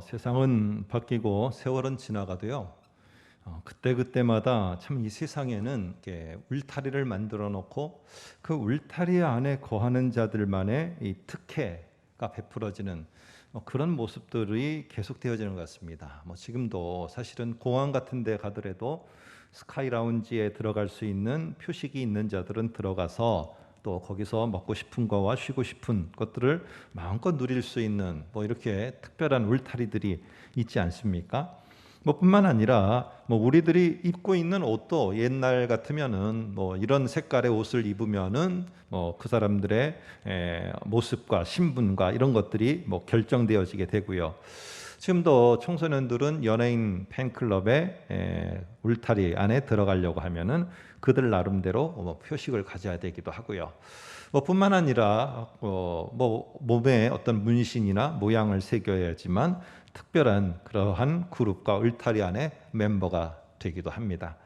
세상은 바뀌고 세월은 지나가도요. 그때그때마다 참 이 세상에는 이렇게 울타리를 만들어 놓고 그 울타리 안에 거하는 자들만의 이 특혜가 베풀어지는 그런 모습들이 계속되어지는 것 같습니다. 지금도 사실은 공항 같은 데 가더라도 스카이 라운지에 들어갈 수 있는 표식이 있는 자들은 들어가서 또 거기서 먹고 싶은 거와 쉬고 싶은 것들을 마음껏 누릴 수 있는 이렇게 특별한 울타리들이 있지 않습니까? 뿐만 아니라 우리들이 입고 있는 옷도 옛날 같으면은 이런 색깔의 옷을 입으면은 그 사람들의 모습과 신분과 이런 것들이 결정되어지게 되고요. 지금도 청소년들은 연예인 팬클럽의 울타리 안에 들어가려고 하면은 그들 나름대로 표식을 가져야 되기도 하고요. 뿐만 아니라 몸에 어떤 문신이나 모양을 새겨야지만 특별한 그러한 그룹과 울타리 안에 멤버가 되기도 합니다.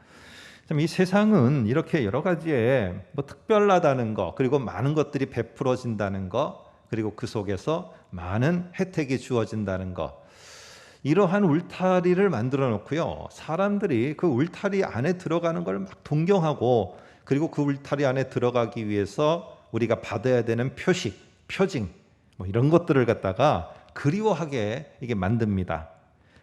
이 세상은 이렇게 여러 가지의 특별하다는 것, 그리고 많은 것들이 베풀어진다는 것, 그리고 그 속에서 많은 혜택이 주어진다는 것, 이러한 울타리를 만들어 놓고요. 사람들이 그 울타리 안에 들어가는 걸 막 동경하고, 그리고 그 울타리 안에 들어가기 위해서 우리가 받아야 되는 표식, 표징, 이런 것들을 갖다가 그리워하게 이게 만듭니다.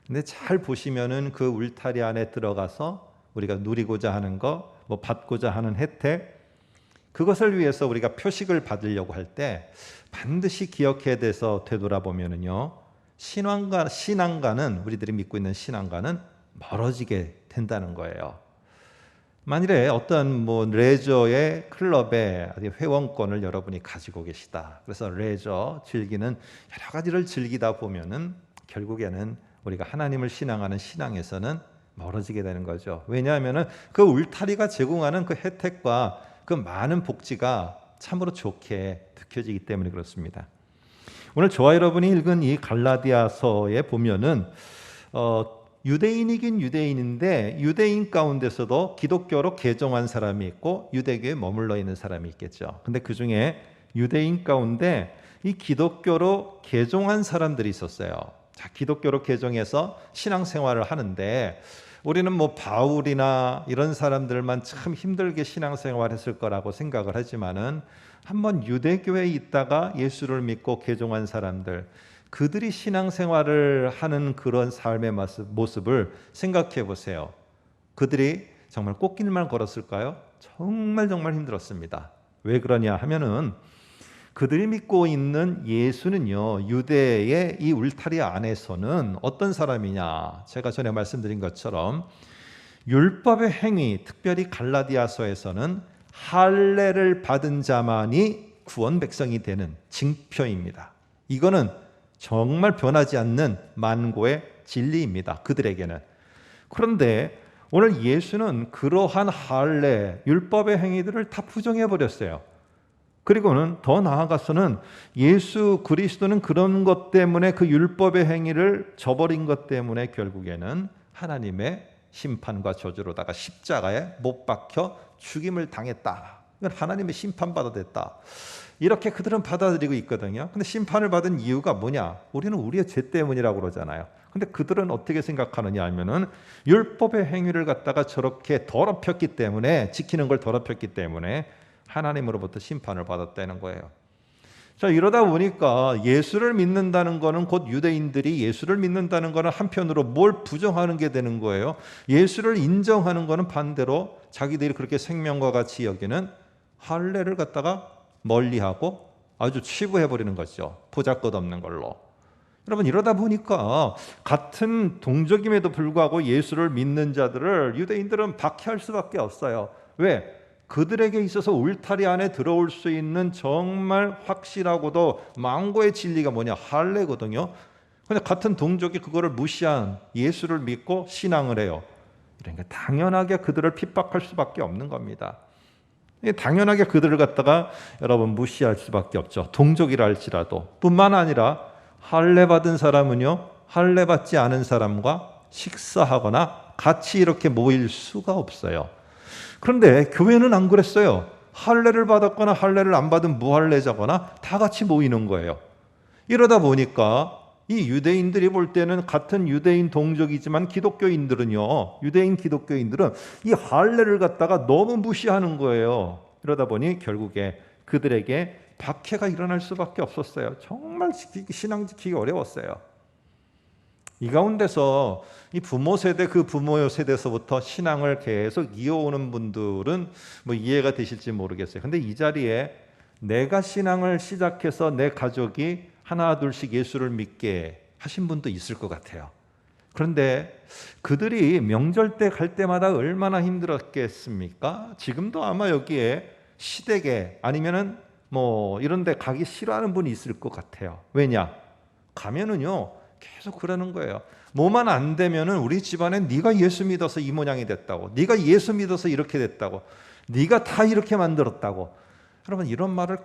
근데 잘 보시면은 그 울타리 안에 들어가서 우리가 누리고자 하는 것, 받고자 하는 혜택, 그것을 위해서 우리가 표식을 받으려고 할 때 반드시 기억해야 돼서 되돌아보면은요. 신앙과는 우리들이 믿고 있는 신앙과는 멀어지게 된다는 거예요. 만일에 어떤 레저의 클럽의 회원권을 여러분이 가지고 계시다. 그래서 레저 즐기는 여러 가지를 즐기다 보면은 결국에는 우리가 하나님을 신앙하는 신앙에서는 멀어지게 되는 거죠. 왜냐하면은 그 울타리가 제공하는 그 혜택과 그 많은 복지가 참으로 좋게 느껴지기 때문에 그렇습니다. 오늘 저와 여러분이 읽은 이 갈라디아서에 보면은 유대인이긴 유대인인데 유대인 가운데서도 기독교로 개종한 사람이 있고 유대교에 머물러 있는 사람이 있겠죠. 근데 그 중에 유대인 가운데 이 기독교로 개종한 사람들이 있었어요. 자, 기독교로 개종해서 신앙생활을 하는데 우리는 바울이나 이런 사람들만 참 힘들게 신앙생활했을 거라고 생각을 하지만은 한번 유대교에 있다가 예수를 믿고 개종한 사람들, 그들이 신앙생활을 하는 그런 삶의 모습을 생각해 보세요. 그들이 정말 꽃길만 걸었을까요? 정말 힘들었습니다. 왜 그러냐 하면은 그들이 믿고 있는 예수는요, 유대의 이 울타리 안에서는 어떤 사람이냐? 제가 전에 말씀드린 것처럼 율법의 행위, 특별히 갈라디아서에서는 할례를 받은 자만이 구원 백성이 되는 징표입니다. 이거는 정말 변하지 않는 만고의 진리입니다. 그들에게는. 그런데 오늘 예수는 그러한 할례, 율법의 행위들을 다 부정해 버렸어요. 그리고는 더 나아가서는 예수 그리스도는 그런 것 때문에 그 율법의 행위를 저버린 것 때문에 결국에는 하나님의 심판과 저주로다가 십자가에 못 박혀 죽임을 당했다. 이건 하나님의 심판받아 됐다. 이렇게 그들은 받아들이고 있거든요. 근데 심판을 받은 이유가 뭐냐? 우리는 우리의 죄 때문이라고 그러잖아요. 근데 그들은 어떻게 생각하느냐 하면은 율법의 행위를 갖다가 저렇게 더럽혔기 때문에, 지키는 걸 더럽혔기 때문에 하나님으로부터 심판을 받았다는 거예요. 자, 이러다 보니까 예수를 믿는다는 거는, 곧 유대인들이 예수를 믿는다는 거는 한편으로 뭘 부정하는 게 되는 거예요. 예수를 인정하는 거는 반대로 자기들이 그렇게 생명과 같이 여기는 할례를 갖다가 멀리하고 아주 치부해버리는 거죠. 보잘것없는 걸로. 여러분, 이러다 보니까 같은 동족임에도 불구하고 예수를 믿는 자들을 유대인들은 박해할 수밖에 없어요. 왜? 그들에게 있어서 울타리 안에 들어올 수 있는 정말 확실하고도 망고의 진리가 뭐냐? 할례거든요. 근데 같은 동족이 그거를 무시한 예수를 믿고 신앙을 해요. 그러니까 당연하게 그들을 핍박할 수밖에 없는 겁니다. 당연하게 그들을 갖다가 여러분 무시할 수밖에 없죠. 동족이라 할지라도. 뿐만 아니라 할례 받은 사람은요, 할례 받지 않은 사람과 식사하거나 같이 이렇게 모일 수가 없어요. 그런데 교회는 안 그랬어요. 할례를 받았거나 할례를 안 받은 무할례자거나 다 같이 모이는 거예요. 이러다 보니까 이 유대인들이 볼 때는 같은 유대인 동족이지만 기독교인들은요, 유대인 기독교인들은 이 할례를 갖다가 너무 무시하는 거예요. 그러다 보니 결국에 그들에게 박해가 일어날 수밖에 없었어요. 정말 신앙 지키기 어려웠어요. 이 가운데서 이 부모 세대, 그 부모 세대에서부터 신앙을 계속 이어오는 분들은 뭐 이해가 되실지 모르겠어요. 근데 이 자리에 내가 신앙을 시작해서 내 가족이 하나 둘씩 예수를 믿게 하신 분도 있을 것 같아요. 그런데 그들이 명절 때 갈 때마다 얼마나 힘들었겠습니까? 지금도 아마 여기에 시댁에 아니면은 뭐 이런 데 가기 싫어하는 분이 있을 것 같아요. 왜냐? 가면은요 계속 그러는 거예요. 뭐만 안 되면은 우리 집안에 네가 예수 믿어서 이 모양이 됐다고, 네가 예수 믿어서 이렇게 됐다고, 네가 다 이렇게 만들었다고. 여러분 이런 말을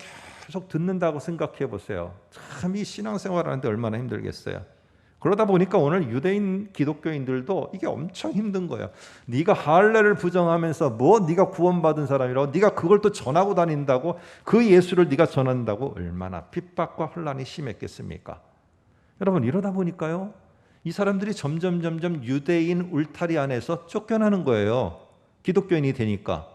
계속 듣는다고 생각해 보세요. 참 이 신앙생활 하는데 얼마나 힘들겠어요. 그러다 보니까 오늘 유대인 기독교인들도 이게 엄청 힘든 거예요. 네가 할례를 부정하면서 뭐 네가 구원받은 사람이라고, 네가 그걸 또 전하고 다닌다고, 그 예수를 네가 전한다고, 얼마나 핍박과 혼란이 심했겠습니까? 여러분 이러다 보니까요 이 사람들이 점점 유대인 울타리 안에서 쫓겨나는 거예요. 기독교인이 되니까.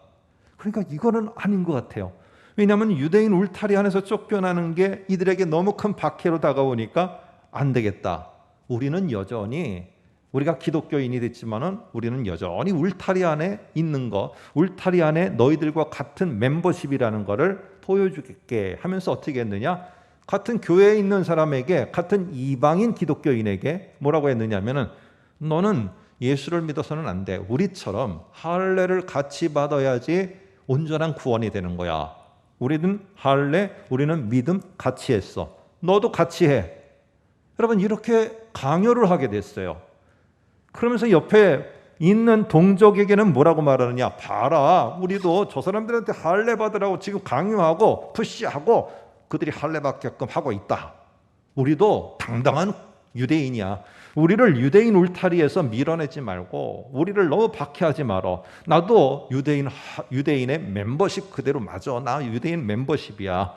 그러니까 이거는 아닌 것 같아요. 왜냐하면 유대인 울타리 안에서 쫓겨나는 게 이들에게 너무 큰 박해로 다가오니까 안 되겠다. 우리는 여전히, 우리가 기독교인이 됐지만은 우리는 여전히 울타리 안에 있는 거, 울타리 안에 너희들과 같은 멤버십이라는 거를 보여주게 하면서 어떻게 했느냐? 같은 교회에 있는 사람에게, 같은 이방인 기독교인에게 뭐라고 했느냐면은 너는 예수를 믿어서는 안 돼. 우리처럼 할례를 같이 받아야지 온전한 구원이 되는 거야. 우리는 할례, 우리는 믿음 같이 했어. 너도 같이 해. 여러분 이렇게 강요를 하게 됐어요. 그러면서 옆에 있는 동족에게는 뭐라고 말하느냐? 봐라, 우리도 저 사람들한테 할례 받으라고 지금 강요하고 푸시하고 그들이 할례 받게끔 하고 있다. 우리도 당당한 유대인이야. 우리를 유대인 울타리에서 밀어내지 말고 우리를 너무 박해하지 말어. 나도 유대인의 멤버십 그대로 맞아. 나 유대인 멤버십이야.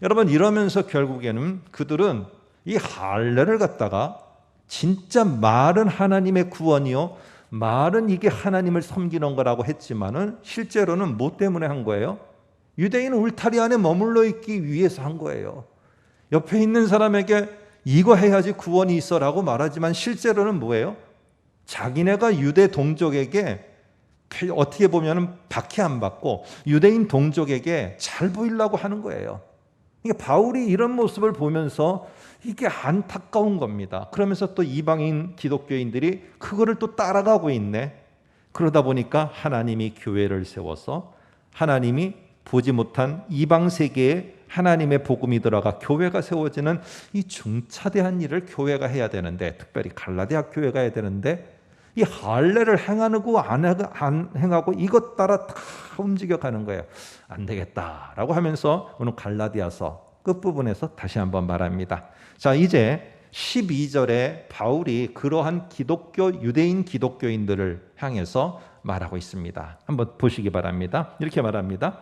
여러분 이러면서 결국에는 그들은 이 할례를 갖다가 진짜 말은 하나님의 구원이요, 말은 이게 하나님을 섬기는 거라고 했지만은 실제로는 뭐 때문에 한 거예요? 유대인 울타리 안에 머물러 있기 위해서 한 거예요. 옆에 있는 사람에게 이거 해야지 구원이 있어라고 말하지만 실제로는 뭐예요? 자기네가 유대 동족에게 어떻게 보면 박해 안 받고 유대인 동족에게 잘 보이려고 하는 거예요. 그러니까 바울이 이런 모습을 보면서 이게 안타까운 겁니다. 그러면서 또 이방인 기독교인들이 그거를 또 따라가고 있네. 그러다 보니까 하나님이 교회를 세워서 하나님이 보지 못한 이방 세계에 하나님의 복음이 들어가 교회가 세워지는 이 중차대한 일을 교회가 해야 되는데, 특별히 갈라디아 교회가 해야 되는데 이 할례를 행하고 안 행하고 이것 따라 다 움직여가는 거예요. 안 되겠다라고 하면서 오늘 갈라디아서 끝부분에서 다시 한번 말합니다. 자, 이제 12절에 바울이 그러한 유대인 기독교인들을 향해서 말하고 있습니다. 한번 보시기 바랍니다. 이렇게 말합니다.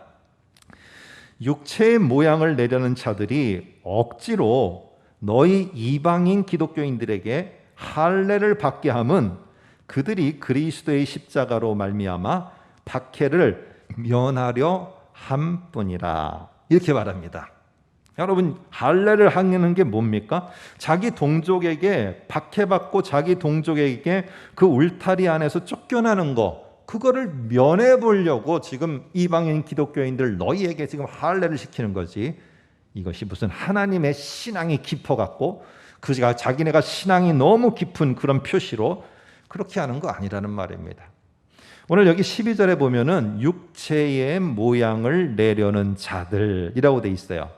육체의 모양을 내려는 자들이 억지로 너희 이방인 기독교인들에게 할례를 받게 함은 그들이 그리스도의 십자가로 말미암아 박해를 면하려 함뿐이라. 이렇게 말합니다. 여러분 할례를 하는 게 뭡니까? 자기 동족에게 박해받고 자기 동족에게 그 울타리 안에서 쫓겨나는 거, 그거를 면해 보려고 지금 이방인 기독교인들 너희에게 지금 할례를 시키는 거지. 이것이 무슨 하나님의 신앙이 깊어갖고 그가 자기네가 신앙이 너무 깊은 그런 표시로 그렇게 하는 거 아니라는 말입니다. 오늘 여기 12절에 보면은 육체의 모양을 내려는 자들이라고 돼 있어요.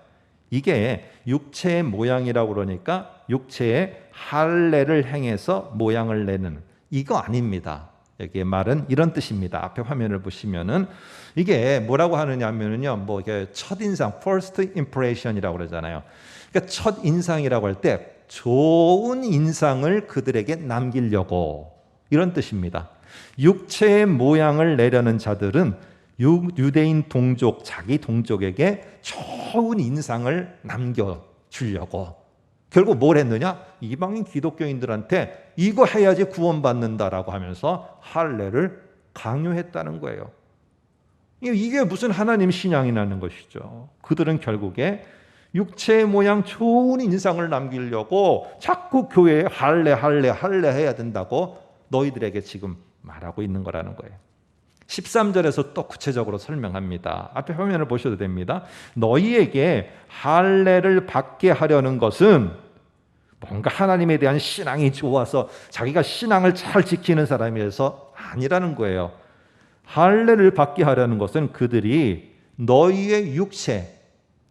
이게 육체의 모양이라고 그러니까 육체의 할례를 행해서 모양을 내는 이거 아닙니다. 여기에 말은 이런 뜻입니다. 앞에 화면을 보시면은 이게 뭐라고 하느냐면요, 뭐 이게 첫 인상, first impression이라고 그러잖아요. 그러니까 첫 인상이라고 할 때 좋은 인상을 그들에게 남기려고, 이런 뜻입니다. 육체의 모양을 내려는 자들은 유대인 동족, 자기 동족에게 좋은 인상을 남겨주려고, 결국 뭘 했느냐? 이방인 기독교인들한테 이거 해야지 구원받는다라고 하면서 할례를 강요했다는 거예요. 이게 무슨 하나님 신앙이라는 것이죠. 그들은 결국에 육체의 모양 좋은 인상을 남기려고 자꾸 교회에 할례 해야 된다고 너희들에게 지금 말하고 있는 거라는 거예요. 13절에서 또 구체적으로 설명합니다. 앞에 화면을 보셔도 됩니다. 너희에게 할례를 받게 하려는 것은 뭔가 하나님에 대한 신앙이 좋아서 자기가 신앙을 잘 지키는 사람이라서 아니라는 거예요. 할례를 받게 하려는 것은 그들이 너희의 육체,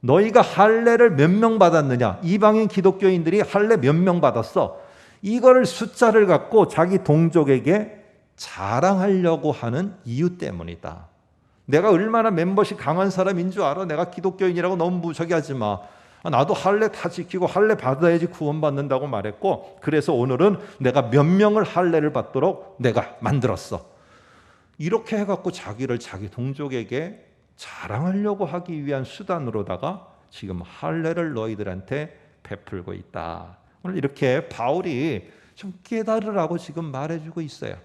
너희가 할례를 몇 명 받았느냐? 이방인 기독교인들이 할례 몇 명 받았어? 이거를 숫자를 갖고 자기 동족에게 자랑하려고 하는 이유 때문이다. 내가 얼마나 멤버십 강한 사람인 줄 알아? 내가 기독교인이라고 너무 무척하지 마. 나도 할례 다 지키고 할례 받아야지 구원받는다고 말했고, 그래서 오늘은 내가 몇 명을 할례를 받도록 내가 만들었어. 이렇게 해갖고 자기를 자기 동족에게 자랑하려고 하기 위한 수단으로다가 지금 할례를 너희들한테 베풀고 있다. 오늘 이렇게 바울이 좀 깨달으라고 지금 말해주고 있어요.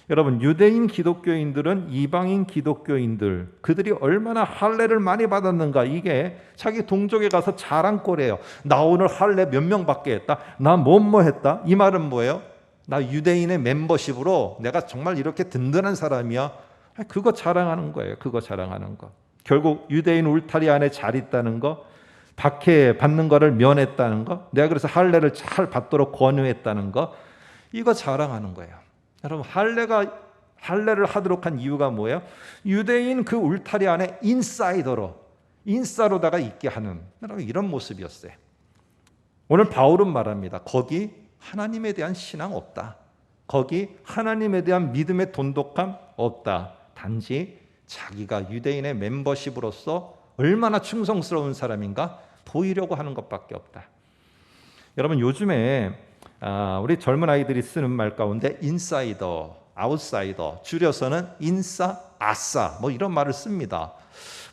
여러분, 유대인 기독교인들은 이방인 기독교인들, 그들이 얼마나 할례를 많이 받았는가, 이게 자기 동족에 가서 자랑거리예요. 나 오늘 할례 몇 명 받게 했다. 나 뭐뭐 했다. 이 말은 뭐예요? 나 유대인의 멤버십으로 내가 정말 이렇게 든든한 사람이야. 그거 자랑하는 거예요. 그거 자랑하는 거. 결국 유대인 울타리 안에 잘 있다는 거, 박해 받는 거를 면했다는 거, 내가 그래서 할례를 잘 받도록 권유했다는 거, 이거 자랑하는 거예요. 여러분, 할례를 하도록 한 이유가 뭐예요? 유대인 그 울타리 안에 인싸로다가 있게 하는 이런 모습이었어요. 오늘 바울은 말합니다. 거기 하나님에 대한 신앙 없다. 거기 하나님에 대한 믿음의 돈독함 없다. 단지 자기가 유대인의 멤버십으로서 얼마나 충성스러운 사람인가 보이려고 하는 것밖에 없다. 여러분, 요즘에 우리 젊은 아이들이 쓰는 말 가운데 인사이더, 아웃사이더, 줄여서는 인싸, 아싸 뭐 이런 말을 씁니다.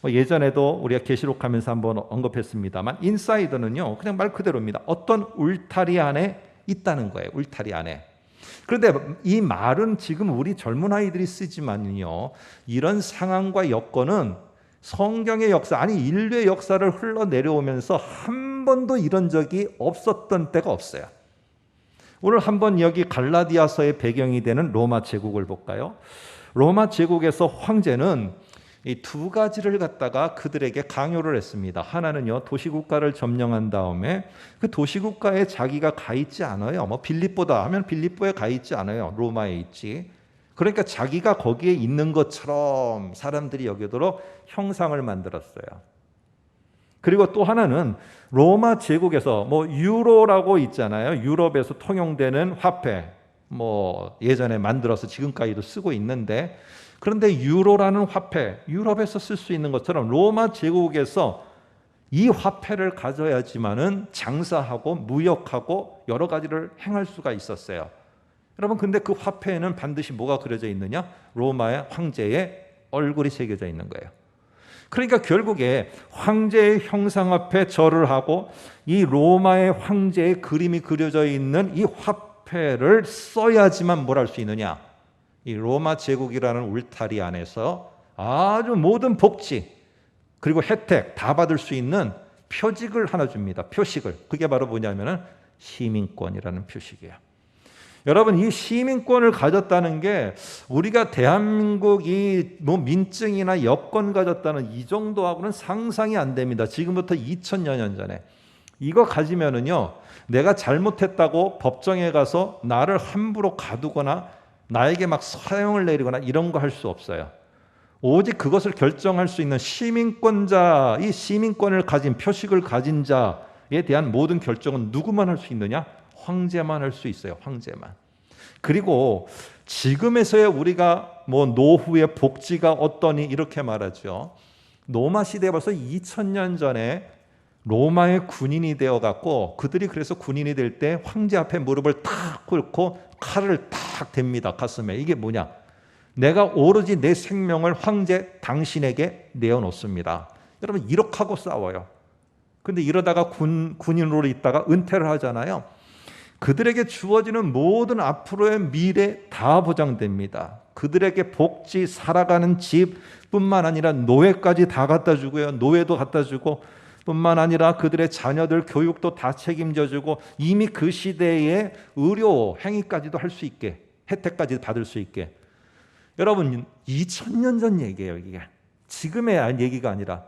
예전에도 우리가 계시록하면서 한번 언급했습니다만, 인사이더는요 그냥 말 그대로입니다. 어떤 울타리 안에 있다는 거예요. 울타리 안에. 그런데 이 말은 지금 우리 젊은 아이들이 쓰지만요, 이런 상황과 여건은 성경의 역사, 아니 인류의 역사를 흘러내려오면서 한 번도 이런 적이 없었던 때가 없어요. 오늘 한번 여기 갈라디아서의 배경이 되는 로마 제국을 볼까요? 로마 제국에서 황제는 이 두 가지를 갖다가 그들에게 강요를 했습니다. 하나는요, 도시국가를 점령한 다음에 그 도시국가에 자기가 가 있지 않아요. 뭐 빌립보다 하면 빌립보에 가 있지 않아요. 로마에 있지. 그러니까 자기가 거기에 있는 것처럼 사람들이 여기도록 형상을 만들었어요. 그리고 또 하나는 로마 제국에서 뭐 유로라고 있잖아요. 유럽에서 통용되는 화폐, 뭐 예전에 만들어서 지금까지도 쓰고 있는데, 그런데 유로라는 화폐, 유럽에서 쓸 수 있는 것처럼 로마 제국에서 이 화폐를 가져야지만은 장사하고 무역하고 여러 가지를 행할 수가 있었어요. 여러분, 근데 그 화폐에는 반드시 뭐가 그려져 있느냐? 로마의 황제의 얼굴이 새겨져 있는 거예요. 그러니까 결국에 황제의 형상 앞에 절을 하고 이 로마의 황제의 그림이 그려져 있는 이 화폐를 써야지만 뭘 할 수 있느냐? 이 로마 제국이라는 울타리 안에서 아주 모든 복지 그리고 혜택 다 받을 수 있는 표직을 하나 줍니다. 표식을. 그게 바로 뭐냐면은 시민권이라는 표식이에요. 여러분, 이 시민권을 가졌다는 게 우리가 대한민국이 뭐 민증이나 여권 가졌다는 이 정도하고는 상상이 안 됩니다. 지금부터 2000여 년 전에. 이거 가지면은요, 내가 잘못했다고 법정에 가서 나를 함부로 가두거나 나에게 막 사형을 내리거나 이런 거 할 수 없어요. 오직 그것을 결정할 수 있는 시민권자, 이 시민권을 가진, 표식을 가진 자에 대한 모든 결정은 누구만 할 수 있느냐? 황제만 할 수 있어요. 황제만. 그리고 지금에서야 우리가 뭐 노후의 복지가 어떠니 이렇게 말하죠. 로마 시대에 벌써 2000년 전에 로마의 군인이 되어갖고 그들이 그래서 군인이 될 때 황제 앞에 무릎을 탁 꿇고 칼을 탁 댑니다. 가슴에. 이게 뭐냐? 내가 오로지 내 생명을 황제 당신에게 내어놓습니다. 여러분, 이렇게 하고 싸워요. 근데 이러다가 군인으로 있다가 은퇴를 하잖아요. 그들에게 주어지는 모든 앞으로의 미래 다 보장됩니다. 그들에게 복지, 살아가는 집뿐만 아니라 노예까지 다 갖다 주고요. 노예도 갖다 주고 뿐만 아니라 그들의 자녀들 교육도 다 책임져 주고 이미 그 시대에 의료 행위까지도 할 수 있게 혜택까지 받을 수 있게. 여러분 2000년 전 얘기예요. 이게 지금의 얘기가 아니라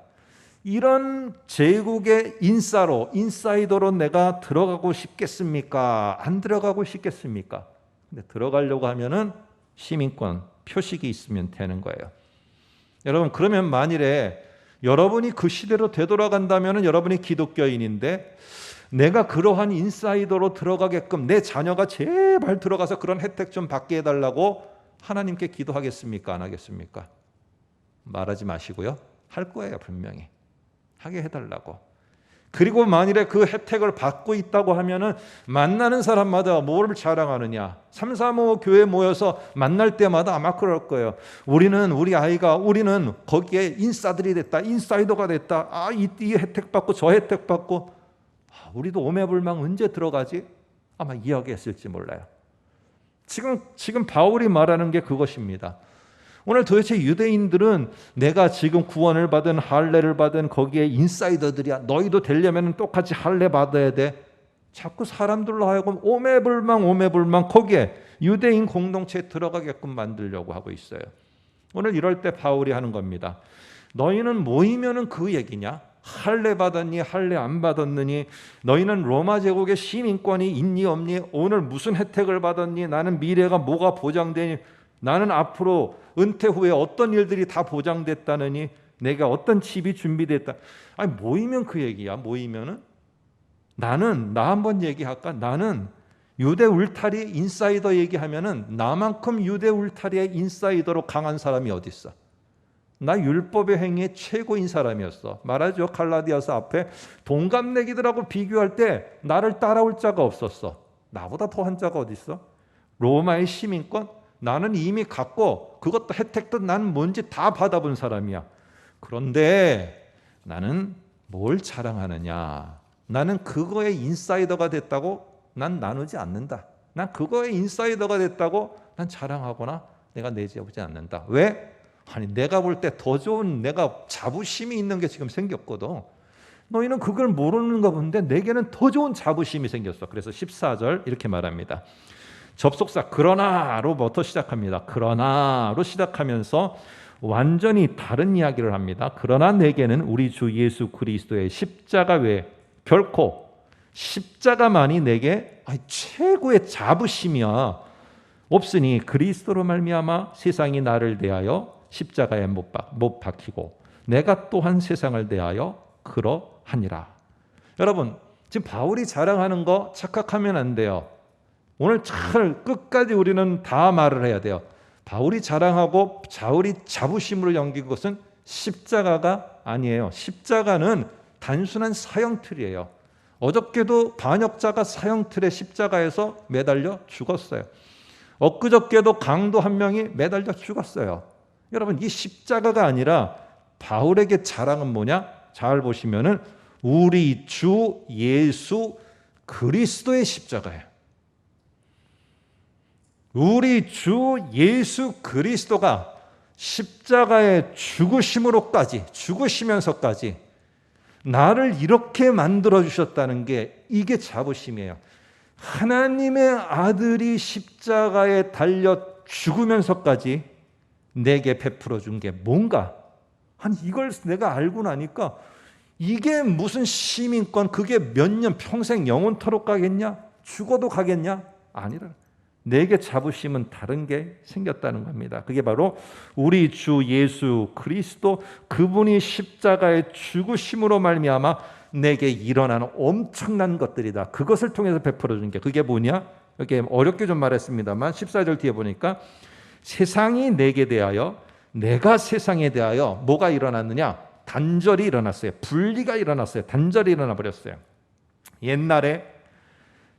이런 제국의 인사이더로 내가 들어가고 싶겠습니까? 안 들어가고 싶겠습니까? 근데 들어가려고 하면은 시민권 표식이 있으면 되는 거예요. 여러분 그러면 만일에 여러분이 그 시대로 되돌아간다면 여러분이 기독교인인데 내가 그러한 인사이더로 들어가게끔 내 자녀가 제발 들어가서 그런 혜택 좀 받게 해달라고 하나님께 기도하겠습니까? 안 하겠습니까? 말하지 마시고요. 할 거예요. 분명히. 하게 해달라고. 그리고 만일에 그 혜택을 받고 있다고 하면은 만나는 사람마다 뭐를 자랑하느냐. 335 교회 모여서 만날 때마다 아마 그럴 거예요. 우리는 거기에 인싸들이 됐다. 인사이더가 됐다. 이 혜택 받고 저 혜택 받고. 우리도 오매불망 언제 들어가지? 아마 이야기했을지 몰라요. 지금 바울이 말하는 게 그것입니다. 오늘 도대체 유대인들은 내가 지금 구원을 받은 할례를 받은 거기에 인사이더들이야. 너희도 되려면 똑같이 할례 받아야 돼. 자꾸 사람들로 하여금 오매불망 거기에 유대인 공동체에 들어가게끔 만들려고 하고 있어요. 오늘 이럴 때 바울이 하는 겁니다. 너희는 모이면은 그 얘기냐? 할례 받았니? 할례 안 받았느니? 너희는 로마 제국의 시민권이 있니 없니? 오늘 무슨 혜택을 받았니? 나는 미래가 뭐가 보장되니? 나는 앞으로 은퇴 후에 어떤 일들이 다 보장됐다느니? 내가 어떤 집이 준비됐다? 모이면 그 얘기야. 모이면은 나 한번 얘기할까? 나는 유대 울타리 인사이더 얘기하면은 나만큼 유대 울타리의 인사이더로 강한 사람이 어디 있어? 나 율법의 행위의 최고인 사람이었어. 말하죠. 갈라디아서 앞에 동갑내기들하고 비교할 때 나를 따라올 자가 없었어. 나보다 더한 자가 어디 있어? 로마의 시민권? 나는 이미 갖고 그것도 혜택도 난 뭔지 다 받아본 사람이야. 그런데 나는 뭘 자랑하느냐? 나는 그거에 인사이더가 됐다고 난 나누지 않는다. 난 그거에 인사이더가 됐다고 난 자랑하거나 내가 내세우지 않는다. 왜? 내가 볼 때 더 좋은 내가 자부심이 있는 게 지금 생겼거든. 너희는 그걸 모르는가 본데 내게는 더 좋은 자부심이 생겼어. 그래서 14절 이렇게 말합니다. 접속사 그러나로부터 시작합니다. 그러나로 시작하면서 완전히 다른 이야기를 합니다. 그러나 내게는 우리 주 예수 그리스도의 십자가 외에 결코 십자가만이 내게 최고의 자부심이야. 없으니 그리스도로 말미암아 세상이 나를 대하여 십자가에 못 박히고 내가 또한 세상을 대하여 그러하니라. 여러분 지금 바울이 자랑하는 거 착각하면 안 돼요. 오늘 잘 끝까지 우리는 다 말을 해야 돼요. 바울이 자랑하고 바울이 자부심으로 여긴 것은 십자가가 아니에요. 십자가는 단순한 사형틀이에요. 어저께도 반역자가 사형틀에 십자가에서 매달려 죽었어요. 엊그저께도 강도 한 명이 매달려 죽었어요. 여러분 이 십자가가 아니라 바울에게 자랑은 뭐냐? 잘 보시면은 우리 주 예수 그리스도의 십자가예요. 우리 주 예수 그리스도가 십자가의 죽으시면서까지 나를 이렇게 만들어 주셨다는 게 이게 자부심이에요. 하나님의 아들이 십자가에 달려 죽으면서까지 내게 베풀어 준 게 뭔가? 이걸 내가 알고 나니까 이게 무슨 시민권, 그게 몇 년 평생 영원토록 가겠냐? 죽어도 가겠냐? 아니라 내게 자부심은 다른 게 생겼다는 겁니다. 그게 바로 우리 주 예수 그리스도 그분이 십자가의 죽으심으로 말미암아 내게 일어나는 엄청난 것들이다. 그것을 통해서 베풀어 준 게 그게 뭐냐? 이렇게 어렵게 좀 말했습니다만 14절 뒤에 보니까 세상이 내게 대하여 내가 세상에 대하여 뭐가 일어났느냐? 단절이 일어났어요. 분리가 일어났어요. 단절이 일어나 버렸어요. 옛날에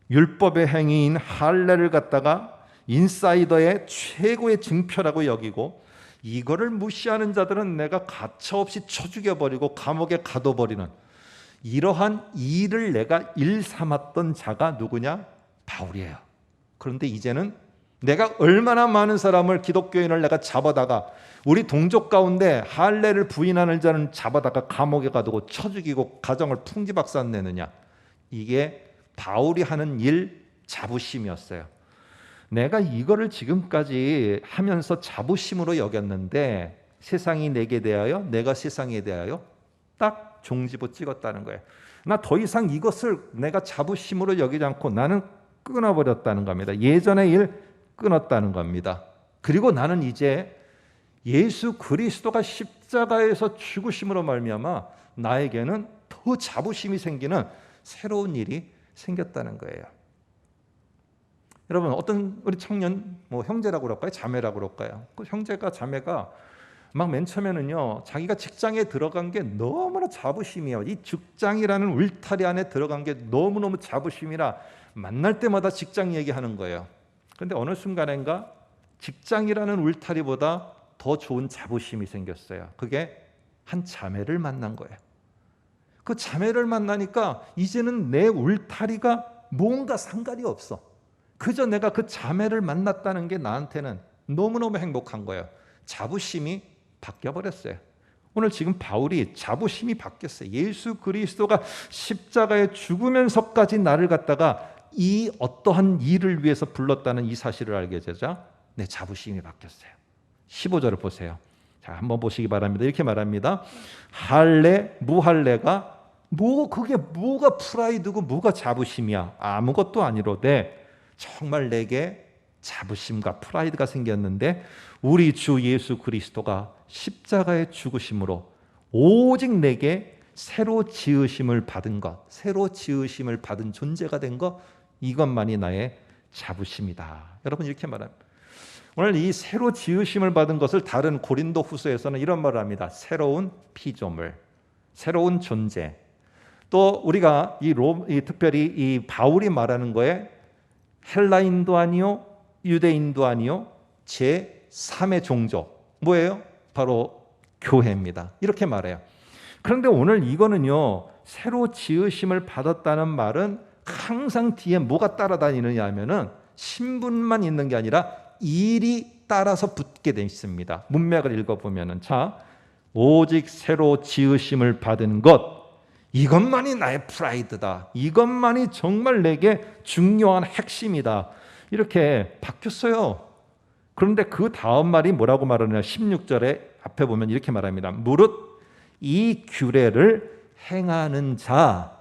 율법의 행위인 할례를 갖다가 인사이더의 최고의 증표라고 여기고 이거를 무시하는 자들은 내가 가차없이 쳐 죽여버리고 감옥에 가둬버리는 이러한 일을 내가 일 삼았던 자가 누구냐? 바울이에요. 그런데 이제는 내가 얼마나 많은 사람을, 기독교인을 내가 잡아다가, 우리 동족 가운데 할례를 부인하는 자는 잡아다가 감옥에 가두고 쳐 죽이고 가정을 풍지박산 내느냐. 이게 바울이 하는 일, 자부심이었어요. 내가 이거를 지금까지 하면서 자부심으로 여겼는데 세상이 내게 대하여, 내가 세상에 대하여 딱 종지부 찍었다는 거예요. 나 더 이상 이것을 내가 자부심으로 여기지 않고 나는 끊어버렸다는 겁니다. 예전의 일 끊었다는 겁니다. 그리고 나는 이제 예수 그리스도가 십자가에서 죽으심으로 말미암아 나에게는 더 자부심이 생기는 새로운 일이 생겼다는 거예요. 여러분, 어떤 우리 청년, 형제라고 그럴까요? 자매라고 그럴까요? 그 형제가 자매가 막 맨 처음에는요, 자기가 직장에 들어간 게 너무나 자부심이에요. 이 직장이라는 울타리 안에 들어간 게 너무너무 자부심이라 만날 때마다 직장 얘기하는 거예요. 그런데 어느 순간인가 직장이라는 울타리보다 더 좋은 자부심이 생겼어요. 그게 한 자매를 만난 거예요. 그 자매를 만나니까 이제는 내 울타리가 뭔가 상관이 없어. 그저 내가 그 자매를 만났다는 게 나한테는 너무너무 행복한 거예요. 자부심이 바뀌어버렸어요. 오늘 지금 바울이 자부심이 바뀌었어요. 예수 그리스도가 십자가에 죽으면서까지 나를 갖다가 이 어떠한 일을 위해서 불렀다는 이 사실을 알게 되자 내 자부심이 바뀌었어요. 15절을 보세요. 자, 한번 보시기 바랍니다. 이렇게 말합니다. 할례, 무할례가 그게 뭐가 프라이드고 뭐가 자부심이야? 아무것도 아니로되 정말 내게 자부심과 프라이드가 생겼는데 우리 주 예수 그리스도가 십자가의 죽으심으로 오직 내게 새로 지으심을 받은 것, 새로 지으심을 받은 존재가 된 것, 이것만이 나의 자부심이다. 여러분, 이렇게 말합니다. 오늘 이 새로 지으심을 받은 것을 다른 고린도 후서에서는 이런 말을 합니다. 새로운 피조물, 새로운 존재. 또 우리가 특별히 이 바울이 말하는 거에 헬라인도 아니요, 유대인도 아니요, 제3의 종족. 뭐예요? 바로 교회입니다. 이렇게 말해요. 그런데 오늘 이거는요, 새로 지으심을 받았다는 말은 항상 뒤에 뭐가 따라다니느냐 하면은 신분만 있는 게 아니라 일이 따라서 붙게 돼 있습니다. 문맥을 읽어보면은, 자, 오직 새로 지으심을 받은 것, 이것만이 나의 프라이드다. 이것만이 정말 내게 중요한 핵심이다. 이렇게 바뀌었어요. 그런데 그 다음 말이 뭐라고 말하느냐? 16절에 앞에 보면 이렇게 말합니다. 무릇 이 규례를 행하는 자,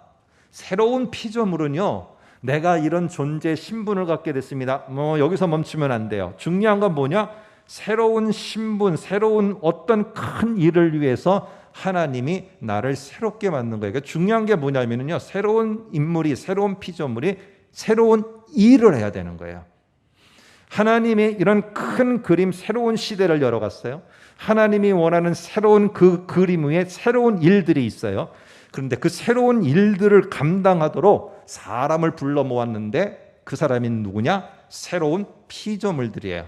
새로운 피조물은요, 내가 이런 존재 신분을 갖게 됐습니다. 여기서 멈추면 안 돼요. 중요한 건 뭐냐? 새로운 신분, 새로운 어떤 큰 일을 위해서 하나님이 나를 새롭게 만든 거예요. 그러니까 중요한 게 뭐냐면요, 새로운 인물이, 새로운 피조물이 새로운 일을 해야 되는 거예요. 하나님이 이런 큰 그림, 새로운 시대를 열어갔어요. 하나님이 원하는 새로운 그 그림 위에 새로운 일들이 있어요. 그런데 그 새로운 일들을 감당하도록 사람을 불러 모았는데 그 사람이 누구냐? 새로운 피조물들이에요.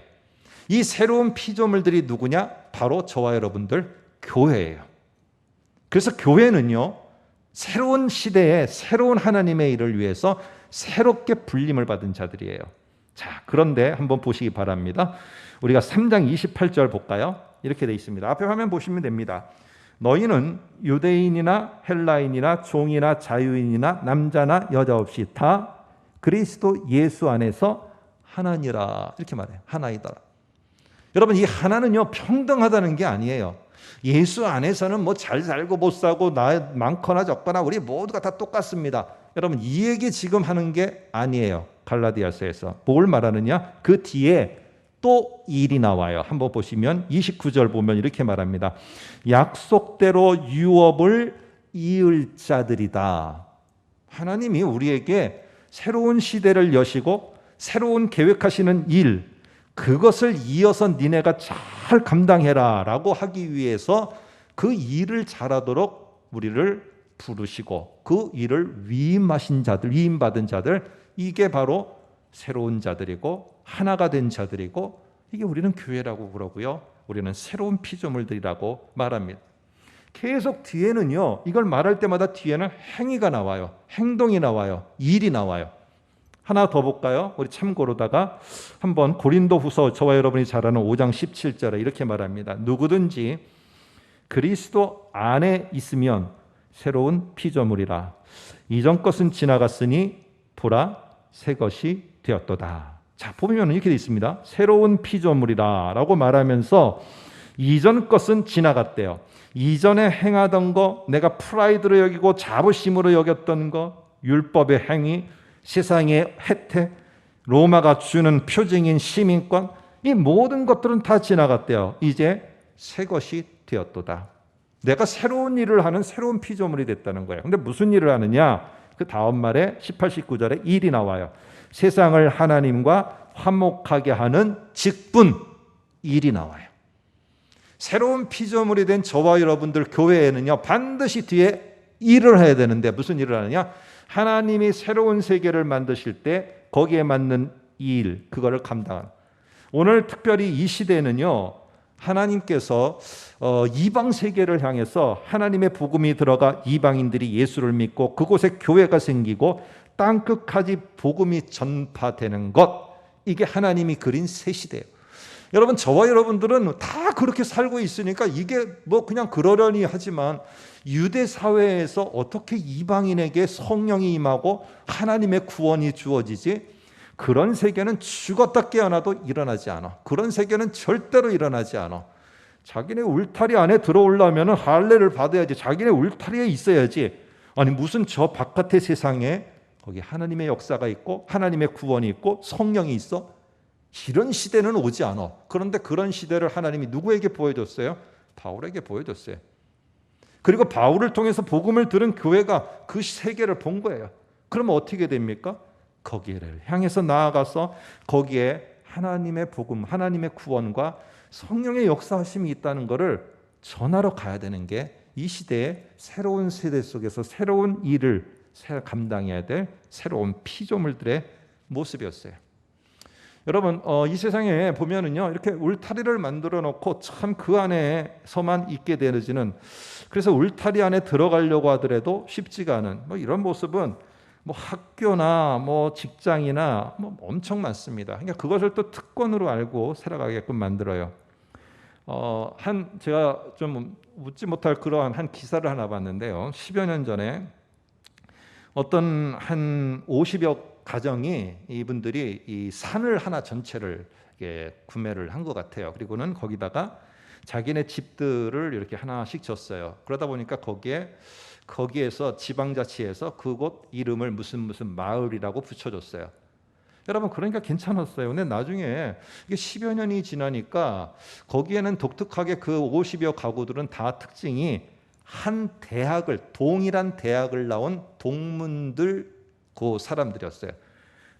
이 새로운 피조물들이 누구냐? 바로 저와 여러분들 교회예요. 그래서 교회는요, 새로운 시대에 새로운 하나님의 일을 위해서 새롭게 불림을 받은 자들이에요. 자, 그런데 한번 보시기 바랍니다. 우리가 3장 28절 볼까요? 이렇게 돼 있습니다. 앞에 화면 보시면 됩니다. 너희는 유대인이나 헬라인이나 종이나 자유인이나 남자나 여자 없이 다 그리스도 예수 안에서 하나니라. 이렇게 말해요. 하나이다. 여러분, 이 하나는요, 평등하다는 게 아니에요. 예수 안에서는 뭐 잘 살고 못 살고 나 많거나 적거나 우리 모두가 다 똑같습니다. 여러분, 이 얘기 지금 하는 게 아니에요. 갈라디아서에서 뭘 말하느냐? 그 뒤에 또 일이 나와요. 한번 보시면 29절 보면 이렇게 말합니다. 약속대로 유업을 이을 자들이다. 하나님이 우리에게 새로운 시대를 여시고 새로운 계획하시는 일, 그것을 이어서 니네가 잘 감당해라 라고 하기 위해서 그 일을 잘하도록 우리를 부르시고 그 일을 위임하신 자들, 위임받은 자들, 이게 바로 새로운 자들이고 하나가 된 자들이고, 이게 우리는 교회라고 그러고요, 우리는 새로운 피조물들이라고 말합니다. 계속 뒤에는요, 이걸 말할 때마다 뒤에는 행위가 나와요. 행동이 나와요. 일이 나와요. 하나 더 볼까요? 우리 참고로다가 한번 고린도후서, 저와 여러분이 잘 아는 5장 17절에 이렇게 말합니다. 누구든지 그리스도 안에 있으면 새로운 피조물이라. 이전 것은 지나갔으니 보라 새 것이 되었도다. 자, 보면 이렇게 되어 있습니다. 새로운 피조물이라 라고 말하면서 이전 것은 지나갔대요. 이전에 행하던 거, 내가 프라이드로 여기고 자부심으로 여겼던 거, 율법의 행위, 세상의 혜택, 로마가 주는 표징인 시민권, 이 모든 것들은 다 지나갔대요. 이제 새 것이 되었도다. 내가 새로운 일을 하는 새로운 피조물이 됐다는 거예요. 근데 무슨 일을 하느냐? 그 다음 말에 18, 19절에 일이 나와요. 세상을 하나님과 화목하게 하는 직분, 일이 나와요. 새로운 피조물이 된 저와 여러분들 교회에는요, 반드시 뒤에 일을 해야 되는데 무슨 일을 하느냐? 하나님이 새로운 세계를 만드실 때 거기에 맞는 일, 그거를 감당하는. 오늘 특별히 이 시대는요, 하나님께서 이방 세계를 향해서 하나님의 복음이 들어가 이방인들이 예수를 믿고 그곳에 교회가 생기고 땅 끝까지 복음이 전파되는 것, 이게 하나님이 그린 새 시대예요. 여러분, 저와 여러분들은 다 그렇게 살고 있으니까 이게 뭐 그냥 그러려니 하지만 유대 사회에서 어떻게 이방인에게 성령이 임하고 하나님의 구원이 주어지지? 그런 세계는 죽었다 깨어나도 일어나지 않아. 그런 세계는 절대로 일어나지 않아. 자기네 울타리 안에 들어오려면 할례를 받아야지. 자기네 울타리에 있어야지. 아니 무슨 저 바깥의 세상에 거기 하나님의 역사가 있고 하나님의 구원이 있고 성령이 있어? 이런 시대는 오지 않아. 그런데 그런 시대를 하나님이 누구에게 보여줬어요? 바울에게 보여줬어요. 그리고 바울을 통해서 복음을 들은 교회가 그 세계를 본 거예요. 그러면 어떻게 됩니까? 거기를 향해서 나아가서 거기에 하나님의 복음, 하나님의 구원과 성령의 역사하심이 있다는 것을 전하러 가야 되는 게 이 시대의 새로운 세대 속에서 새로운 일을 감당해야 될 새로운 피조물들의 모습이었어요. 여러분, 이 세상에 보면은요, 이렇게 울타리를 만들어 놓고 참 그 안에서만 있게 되어지는, 그래서 울타리 안에 들어가려고 하더라도 쉽지가 않은 뭐 이런 모습은 뭐 학교나 뭐 직장이나 뭐 엄청 많습니다. 그러니까 그것을 또 특권으로 알고 살아가게끔 만들어요. 제가 좀 웃지 못할 그러한 한 기사를 하나 봤는데요. 10여 년 전에 어떤 한 50여 가정이 이분들이 이 산을 하나 전체를 구매를 한 것 같아요. 그리고는 거기다가 자기네 집들을 이렇게 하나씩 졌어요. 그러다 보니까 거기에서 지방자치에서 그곳 이름을 무슨 마을이라고 붙여줬어요. 여러분, 그러니까 괜찮았어요. 근데 나중에 이게 10여 년이 지나니까 거기에는 독특하게 그 50여 가구들은 다 특징이 한 대학을, 동일한 대학을 나온 동문들 그 사람들이었어요.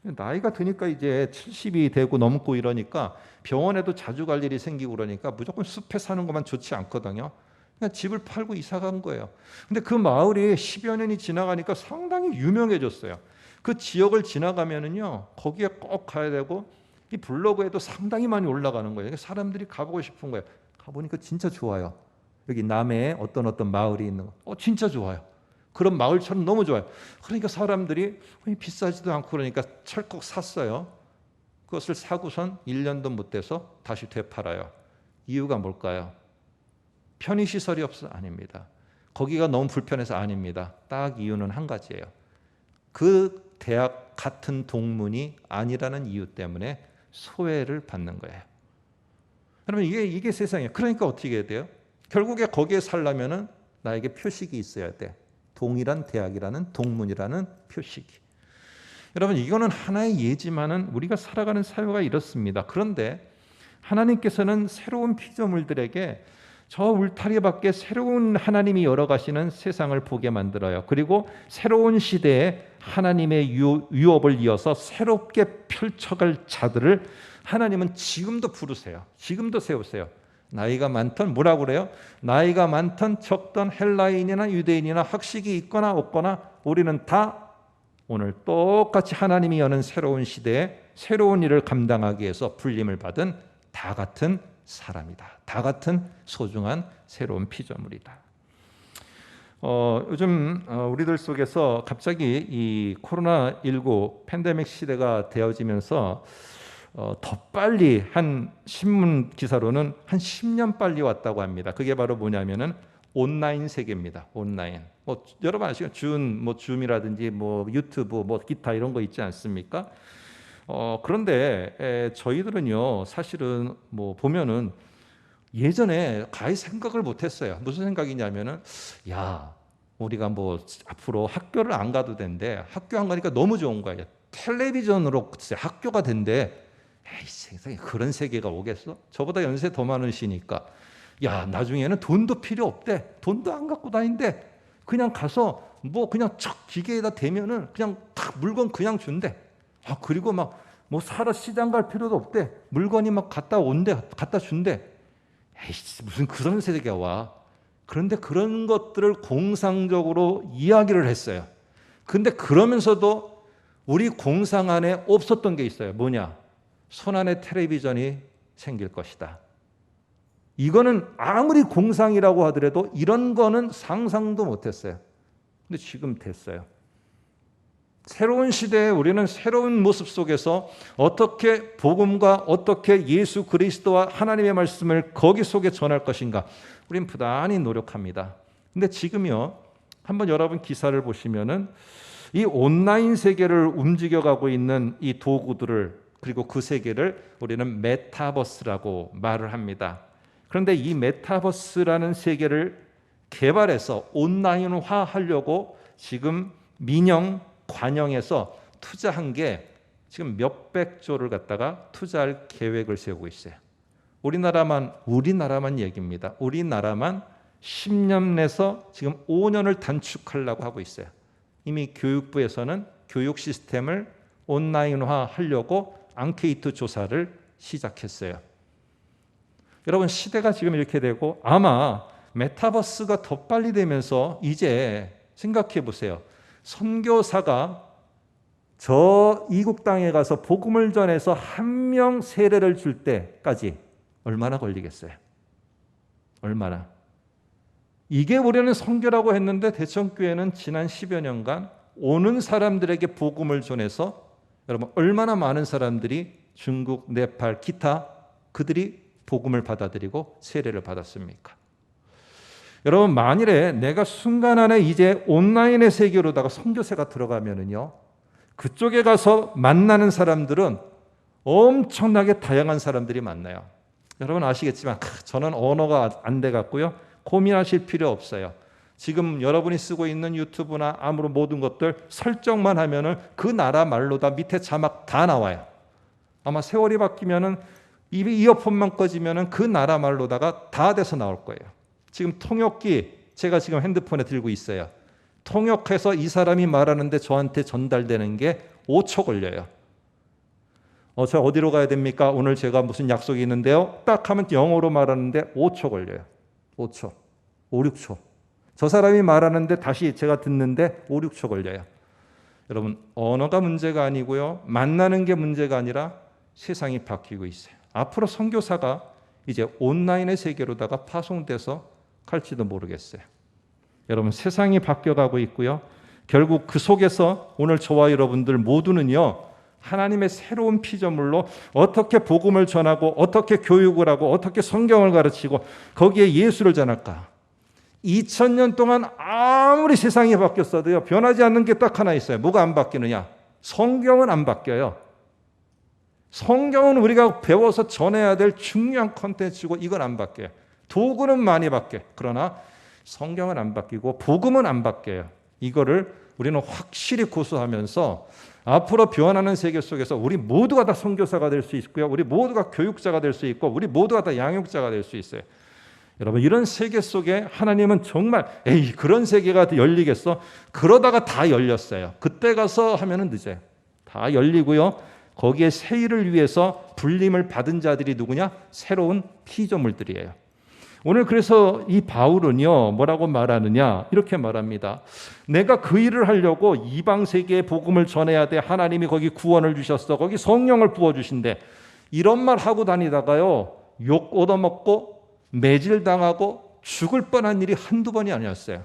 나이가 드니까 이제 70이 되고 넘고 이러니까 병원에도 자주 갈 일이 생기고 그러니까 무조건 숲에 사는 것만 좋지 않거든요. 그냥 집을 팔고 이사 간 거예요. 근데 그 마을이 10여 년이 지나가니까 상당히 유명해졌어요. 그 지역을 지나가면은요, 거기에 꼭 가야 되고 이 블로그에도 상당히 많이 올라가는 거예요. 사람들이 가보고 싶은 거예요. 가보니까 진짜 좋아요. 여기 남해에 어떤 마을이 있는 거, 진짜 좋아요. 그런 마을처럼 너무 좋아요. 그러니까 사람들이 비싸지도 않고 그러니까 철컥 샀어요. 그것을 사고선 1년도 못 돼서 다시 되팔아요. 이유가 뭘까요? 편의시설이 없어? 아닙니다. 거기가 너무 불편해서? 아닙니다. 딱 이유는 한 가지예요. 그 대학 같은 동문이 아니라는 이유 때문에 소외를 받는 거예요. 여러분, 이게 세상이에요. 그러니까 어떻게 해야 돼요? 결국에 거기에 살려면은 나에게 표식이 있어야 돼. 동일한 대학이라는, 동문이라는 표식이. 여러분, 이거는 하나의 예지만은 우리가 살아가는 사회가 이렇습니다. 그런데 하나님께서는 새로운 피조물들에게 저 울타리 밖에 새로운 하나님이 열어가시는 세상을 보게 만들어요. 그리고 새로운 시대에 하나님의 유업을 이어서 새롭게 펼쳐갈 자들을 하나님은 지금도 부르세요. 지금도 세우세요. 나이가 많던, 뭐라고 그래요? 나이가 많던 적던 헬라인이나 유대인이나 학식이 있거나 없거나 우리는 다 오늘 똑같이 하나님이 여는 새로운 시대에 새로운 일을 감당하기 위해서 불림을 받은 다 같은 사람이다. 다 같은 소중한 새로운 피조물이다. 요즘 우리들 속에서 갑자기 이 코로나19 팬데믹 시대가 되어지면서 더 빨리 한 신문 기사로는 한 10년 빨리 왔다고 합니다. 그게 바로 뭐냐면은 온라인 세계입니다. 온라인. 뭐 여러분 아시죠? 줌이라든지 뭐 유튜브, 뭐 기타 이런 거 있지 않습니까? 그런데 저희들은요, 사실은 뭐 보면은 예전에 가히 생각을 못했어요. 무슨 생각이냐면은, 야, 우리가 뭐 앞으로 학교를 안 가도 된대. 학교 안 가니까 너무 좋은 거야. 텔레비전으로 학교가 된대. 에이, 세상에 그런 세계가 오겠어? 저보다 연세 더 많으시니까, 야, 나중에는 돈도 필요 없대. 돈도 안 갖고 다닌대. 그냥 가서 뭐 그냥 척 기계에다 대면은 그냥 탁 물건 그냥 준대. 그리고 막 뭐 사러 시장 갈 필요도 없대. 물건이 막 갖다 준대. 에이씨, 무슨 그런 세계가 와. 그런데 그런 것들을 공상적으로 이야기를 했어요. 근데 그러면서도 우리 공상 안에 없었던 게 있어요. 뭐냐? 손안에 텔레비전이 생길 것이다. 이거는 아무리 공상이라고 하더라도 이런 거는 상상도 못했어요. 근데 지금 됐어요. 새로운 시대에 우리는 새로운 모습 속에서 어떻게 복음과 어떻게 예수 그리스도와 하나님의 말씀을 거기 속에 전할 것인가, 우린 부단히 노력합니다. 근데 지금요, 한번 여러분 기사를 보시면은 이 온라인 세계를 움직여가고 있는 이 도구들을, 그리고 그 세계를 우리는 메타버스라고 말을 합니다. 그런데 이 메타버스라는 세계를 개발해서 온라인화 하려고 지금 민영 관영에서 투자한 게 지금 몇백 조를 갖다가 투자할 계획을 세우고 있어요. 우리나라만 얘기입니다. 우리나라만 10년 내서 지금 5년을 단축하려고 하고 있어요. 이미 교육부에서는 교육 시스템을 온라인화 하려고 앙케이트 조사를 시작했어요. 여러분, 시대가 지금 이렇게 되고 아마 메타버스가 더 빨리 되면서 이제 생각해 보세요. 선교사가 저 이국 땅에 가서 복음을 전해서 한 명 세례를 줄 때까지 얼마나 걸리겠어요? 얼마나? 이게 우리는 선교라고 했는데 대천교회는 지난 10여 년간 오는 사람들에게 복음을 전해서 여러분 얼마나 많은 사람들이 중국, 네팔, 기타 그들이 복음을 받아들이고 세례를 받았습니까? 여러분, 만일에 내가 순간 안에 이제 온라인의 세계로다가 선교세가 들어가면은요, 그쪽에 가서 만나는 사람들은 엄청나게 다양한 사람들이 만나요. 여러분 아시겠지만 저는 언어가 안 돼 갖고요, 고민하실 필요 없어요. 지금 여러분이 쓰고 있는 유튜브나 아무런 모든 것들 설정만 하면은 그 나라 말로 다 밑에 자막 다 나와요. 아마 세월이 바뀌면은 이어폰만 꺼지면은 그 나라 말로다가 다 돼서 나올 거예요. 지금 통역기 제가 지금 핸드폰에 들고 있어요. 통역해서 이 사람이 말하는데 저한테 전달되는 게 5초 걸려요. 저 어디로 가야 됩니까? 오늘 제가 무슨 약속이 있는데요. 딱 하면 영어로 말하는데 5초 걸려요. 5초, 5, 6초. 저 사람이 말하는데 다시 제가 듣는데 5, 6초 걸려요. 여러분, 언어가 문제가 아니고요, 만나는 게 문제가 아니라 세상이 바뀌고 있어요. 앞으로 선교사가 이제 온라인의 세계로다가 파송돼서 갈지도 모르겠어요. 여러분, 세상이 바뀌어가고 있고요, 결국 그 속에서 오늘 저와 여러분들 모두는요, 하나님의 새로운 피조물로 어떻게 복음을 전하고 어떻게 교육을 하고 어떻게 성경을 가르치고 거기에 예수를 전할까. 2000년 동안 아무리 세상이 바뀌었어도요, 변하지 않는 게 딱 하나 있어요. 뭐가 안 바뀌느냐? 성경은 안 바뀌어요. 성경은 우리가 배워서 전해야 될 중요한 콘텐츠고 이건 안 바뀌어요. 도구는 많이 바뀌어요. 그러나 성경은 안 바뀌고 복음은 안 바뀌어요. 이거를 우리는 확실히 고수하면서 앞으로 변하는 세계 속에서 우리 모두가 다 선교사가 될 수 있고요, 우리 모두가 교육자가 될 수 있고 우리 모두가 다 양육자가 될 수 있어요. 여러분, 이런 세계 속에 하나님은 정말 그런 세계가 열리겠어? 그러다가 다 열렸어요. 그때 가서 하면은 늦어요. 다 열리고요, 거기에 세일을 위해서 불림을 받은 자들이 누구냐? 새로운 피조물들이에요. 오늘 그래서 이 바울은요, 뭐라고 말하느냐? 이렇게 말합니다. 내가 그 일을 하려고 이방 세계에 복음을 전해야 돼. 하나님이 거기 구원을 주셨어. 거기 성령을 부어주신대. 이런 말 하고 다니다가요, 욕 얻어먹고 매질당하고 죽을 뻔한 일이 한두 번이 아니었어요.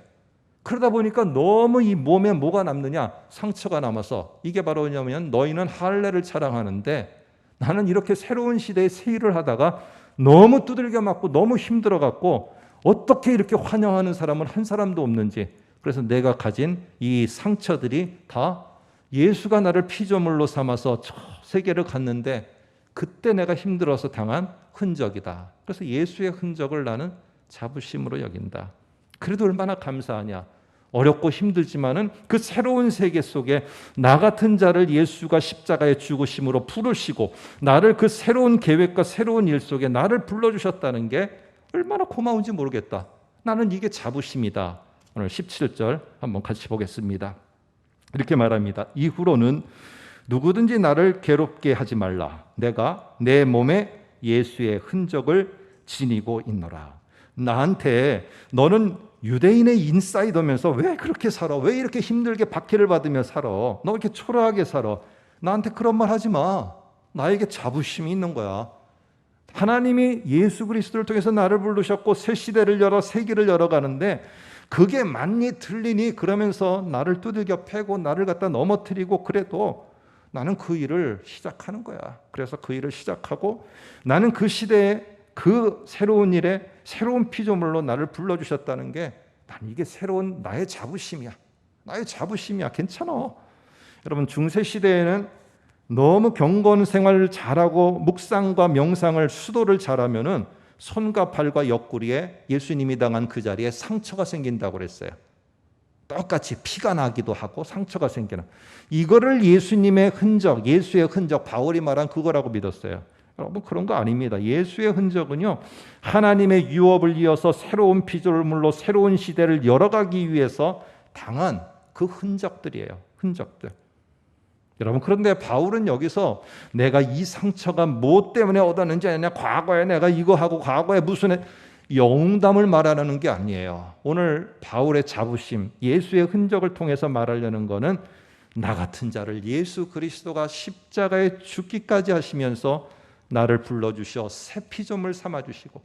그러다 보니까 너무 이 몸에 뭐가 남느냐? 상처가 남아서 이게 바로 뭐냐면 너희는 할례를 자랑하는데 나는 이렇게 새로운 시대에 새 일을 하다가 너무 두들겨 맞고 너무 힘들어 갖고 어떻게 이렇게 환영하는 사람은 한 사람도 없는지, 그래서 내가 가진 이 상처들이 다 예수가 나를 피조물로 삼아서 저 세계를 갔는데 그때 내가 힘들어서 당한 흔적이다. 그래서 예수의 흔적을 나는 자부심으로 여긴다. 그래도 얼마나 감사하냐. 어렵고 힘들지만은 그 새로운 세계 속에 나 같은 자를 예수가 십자가에 죽으심으로 부르시고 나를 그 새로운 계획과 새로운 일 속에 나를 불러주셨다는 게 얼마나 고마운지 모르겠다. 나는 이게 자부심이다. 오늘 17절 한번 같이 보겠습니다. 이렇게 말합니다. 이후로는 누구든지 나를 괴롭게 하지 말라. 내가 내 몸에 예수의 흔적을 지니고 있노라. 나한테 너는 유대인의 인사이더면서 왜 그렇게 살아? 왜 이렇게 힘들게 박해를 받으며 살아? 너 이렇게 초라하게 살아? 나한테 그런 말 하지 마. 나에게 자부심이 있는 거야. 하나님이 예수 그리스도를 통해서 나를 부르셨고 새 시대를 열어 세계를 열어가는데 그게 맞니 틀리니 그러면서 나를 두들겨 패고 나를 갖다 넘어뜨리고 그래도 나는 그 일을 시작하는 거야. 그래서 그 일을 시작하고 나는 그 시대에 그 새로운 일에 새로운 피조물로 나를 불러주셨다는 게 난 이게 새로운 나의 자부심이야. 나의 자부심이야. 괜찮아. 여러분 중세 시대에는 너무 경건 생활을 잘하고 묵상과 명상을 수도를 잘하면은 손과 발과 옆구리에 예수님이 당한 그 자리에 상처가 생긴다고 그랬어요. 똑같이 피가 나기도 하고 상처가 생기는 이거를 예수님의 흔적, 예수의 흔적, 바울이 말한 그거라고 믿었어요. 여러분 그런 거 아닙니다. 예수의 흔적은요 하나님의 유업을 이어서 새로운 피조물로 새로운 시대를 열어가기 위해서 당한 그 흔적들이에요. 흔적들. 여러분 그런데 바울은 여기서 내가 이 상처가 뭐 때문에 얻었는지 아냐, 과거에 내가 이거 하고 과거에 무슨 영웅담을 말하는 게 아니에요. 오늘 바울의 자부심, 예수의 흔적을 통해서 말하려는 것은 나 같은 자를 예수 그리스도가 십자가에 죽기까지 하시면서 나를 불러주셔 새 피조물 삼아주시고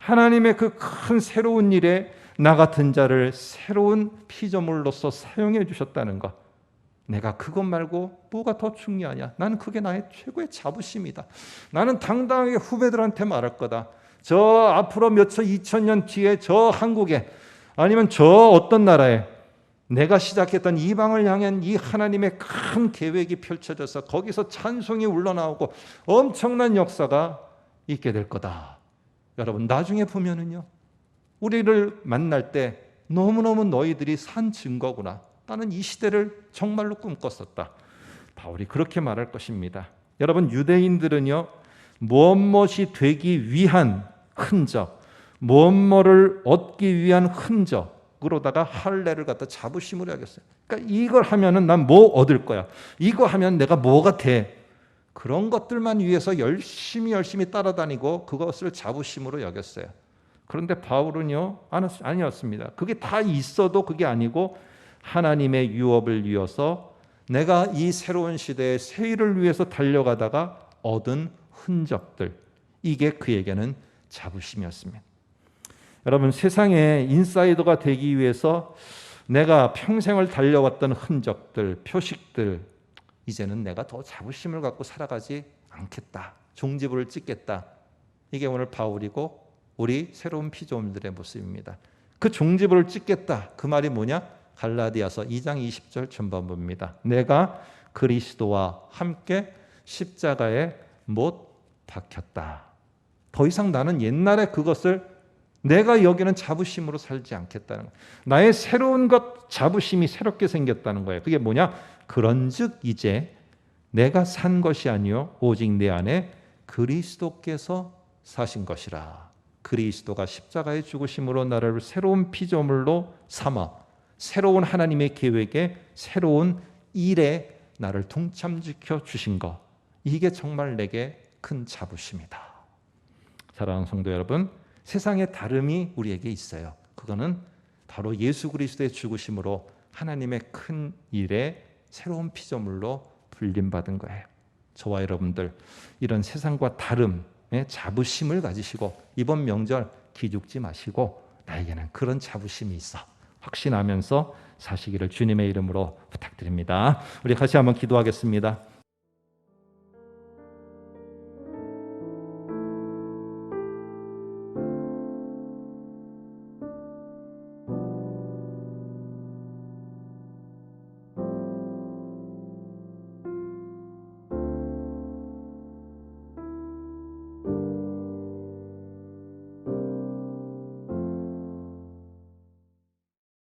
하나님의 그 큰 새로운 일에 나 같은 자를 새로운 피조물로서 사용해 주셨다는 것. 내가 그것 말고 뭐가 더 중요하냐? 나는 그게 나의 최고의 자부심이다. 나는 당당하게 후배들한테 말할 거다. 저 앞으로 몇천 2000년 뒤에 저 한국에 아니면 저 어떤 나라에 내가 시작했던 이방을 향한 이 하나님의 큰 계획이 펼쳐져서 거기서 찬송이 울러나오고 엄청난 역사가 있게 될 거다. 여러분 나중에 보면은요 우리를 만날 때 너무너무 너희들이 산 증거구나. 나는 이 시대를 정말로 꿈꿨었다. 바울이 그렇게 말할 것입니다. 여러분 유대인들은요 무엇이 되기 위한 흔적, 무엇을 얻기 위한 흔적으로다가 할례를 갖다 자부심으로 여겼어요. 그러니까 이걸 하면은 난 뭐 얻을 거야. 이거 하면 내가 뭐가 돼. 그런 것들만 위해서 열심히 따라다니고 그것을 자부심으로 여겼어요. 그런데 바울은요 아니었습니다. 그게 다 있어도 그게 아니고 하나님의 유업을 이어서 내가 이 새로운 시대의 새 일을 위해서 달려가다가 얻은 흔적들, 이게 그에게는 자부심이었습니다. 여러분 세상에 인사이더가 되기 위해서 내가 평생을 달려왔던 흔적들, 표식들, 이제는 내가 더 자부심을 갖고 살아가지 않겠다. 종지부를 찍겠다. 이게 오늘 바울이고 우리 새로운 피조물들의 모습입니다. 그 종지부를 찍겠다. 그 말이 뭐냐? 갈라디아서 2장 20절 전반부입니다. 내가 그리스도와 함께 십자가에 못 박혔다. 더 이상 나는 옛날에 그것을 내가 여기는 자부심으로 살지 않겠다는 거예요. 나의 새로운 것, 자부심이 새롭게 생겼다는 거예요. 그게 뭐냐? 그런즉 이제 내가 산 것이 아니요 오직 내 안에 그리스도께서 사신 것이라. 그리스도가 십자가에 죽으심으로 나를 새로운 피조물로 삼아 새로운 하나님의 계획에 새로운 일에 나를 동참시켜 주신 것. 이게 정말 내게 큰 자부심이다. 사랑하는 성도 여러분, 세상에 다름이 우리에게 있어요. 그거는 바로 예수 그리스도의 죽으심으로 하나님의 큰 일에 새로운 피조물로 불림받은 거예요. 저와 여러분들 이런 세상과 다름의 자부심을 가지시고 이번 명절 기죽지 마시고 나에게는 그런 자부심이 있어. 확신하면서 사시기를 주님의 이름으로 부탁드립니다. 우리 같이 한번 기도하겠습니다.